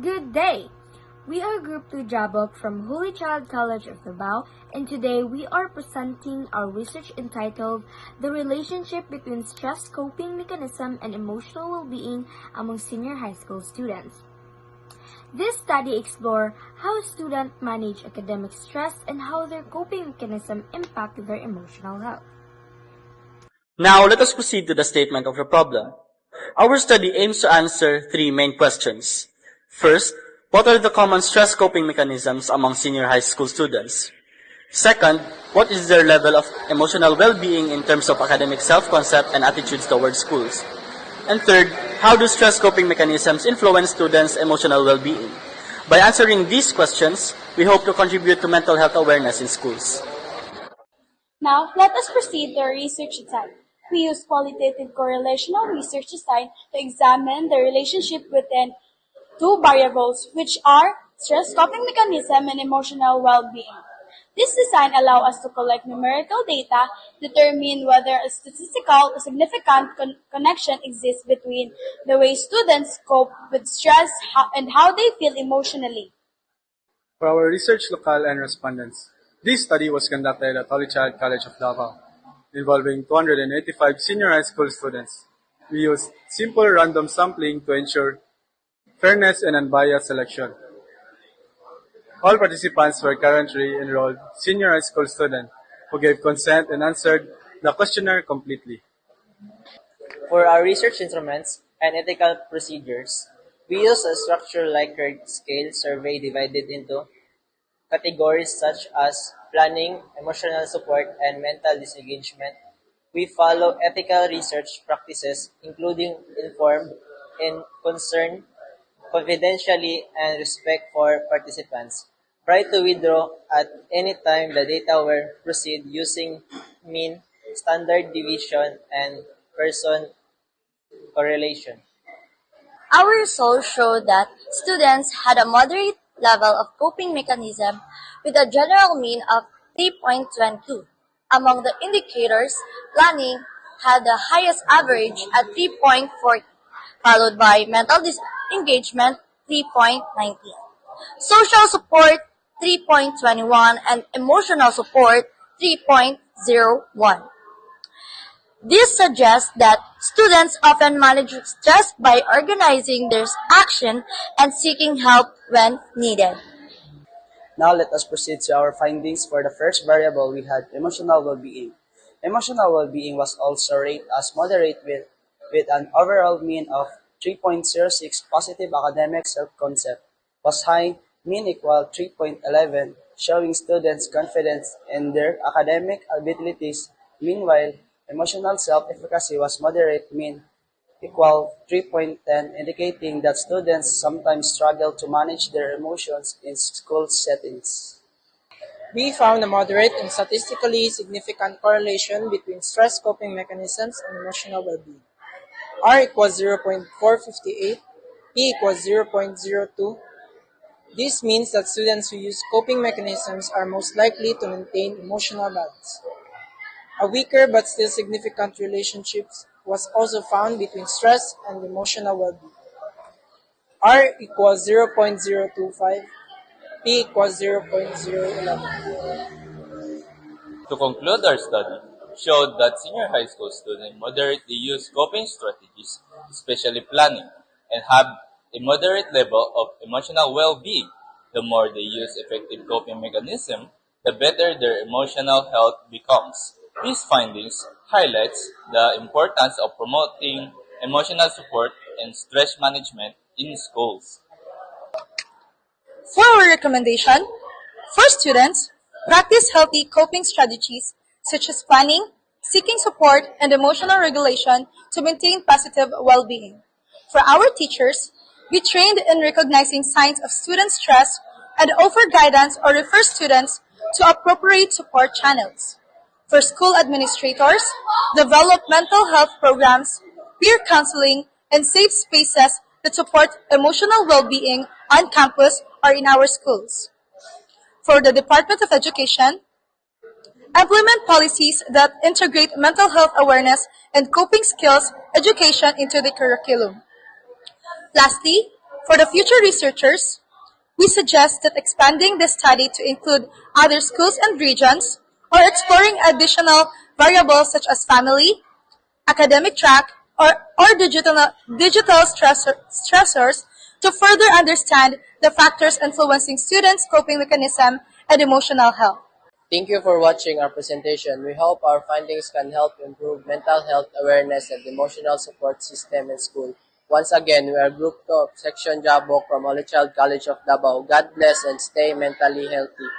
Good day! We are Group 2 Jabok from Holy Child College of Davao, and today we are presenting our research entitled The Relationship Between Stress Coping Mechanism and Emotional Well-Being Among Senior High School Students. This study explores how students manage academic stress and how their coping mechanism impact their emotional health. Now let us proceed to the statement of the problem. Our study aims to answer three main questions. First, what are the common stress coping mechanisms among senior high school students? Second, what is their level of emotional well-being in terms of academic self-concept and attitudes towards schools? And third, how do stress coping mechanisms influence students' emotional well-being? By answering these questions, we hope to contribute to mental health awareness in schools. Now, let us proceed to our research design. We use qualitative correlational research design to examine the relationship between two variables, which are stress coping mechanism and emotional well-being. This design allows us to collect numerical data, determine whether a statistical significant connection exists between the way students cope with stress and how they feel emotionally. For our research locale and respondents, this study was conducted at Holy Child College of Davao, involving 285 senior high school students. We used simple random sampling to ensure fairness and unbiased selection. All participants were currently enrolled senior high school students who gave consent and answered the questionnaire completely. For our research instruments and ethical procedures, we use a structured Likert scale survey divided into categories such as planning, emotional support, and mental disengagement. We follow ethical research practices, including informed and concerned, confidentially, and respect for participants. Try to withdraw at any time the data were proceed using mean, standard deviation, and person correlation. Our results show that students had a moderate level of coping mechanism with a general mean of 3.22. Among the indicators, planning had the highest average at 3.40, followed by mental disengagement 3.19, social support 3.21, and emotional support 3.01. This suggests that students often manage stress by organizing their action and seeking help when needed. Now let us proceed to our findings. For the first variable, we had emotional well-being. Emotional well-being was also rated as moderate with an overall mean of 3.06. Positive academic self-concept was high, mean equal 3.11, showing students confidence in their academic abilities. Meanwhile, emotional self-efficacy was moderate, mean equal 3.10, indicating that students sometimes struggle to manage their emotions in school settings. We found a moderate and statistically significant correlation between stress coping mechanisms and emotional well-being. R equals 0.458, P equals 0.02. This means that students who use coping mechanisms are most likely to maintain emotional balance. A weaker but still significant relationship was also found between stress and emotional well-being. R equals 0.025, P equals 0.011. To conclude, our study showed that senior high school students moderately use coping strategies, especially planning, and have a moderate level of emotional well-being. The more they use effective coping mechanism, the better their emotional health becomes. These findings highlights the importance of promoting emotional support and stress management in schools. For our recommendation, for students, practice healthy coping strategies such as planning, seeking support, and emotional regulation to maintain positive well-being. For our teachers, be trained in recognizing signs of student stress and offer guidance or refer students to appropriate support channels. For school administrators, develop mental health programs, peer counseling, and safe spaces that support emotional well-being on campus or in our schools. For the Department of Education, implement policies that integrate mental health awareness and coping skills education into the curriculum. Lastly, For the future researchers, we suggest that expanding the study to include other schools and regions, or exploring additional variables such as family, academic track, or digital stressors to further understand the factors influencing students' coping mechanism and emotional health. Thank you for watching our presentation. We hope our findings can help improve mental health awareness and emotional support system in school. Once again, we are Group 2 of Section Jabok from Holy Child College of Davao. God bless and stay mentally healthy.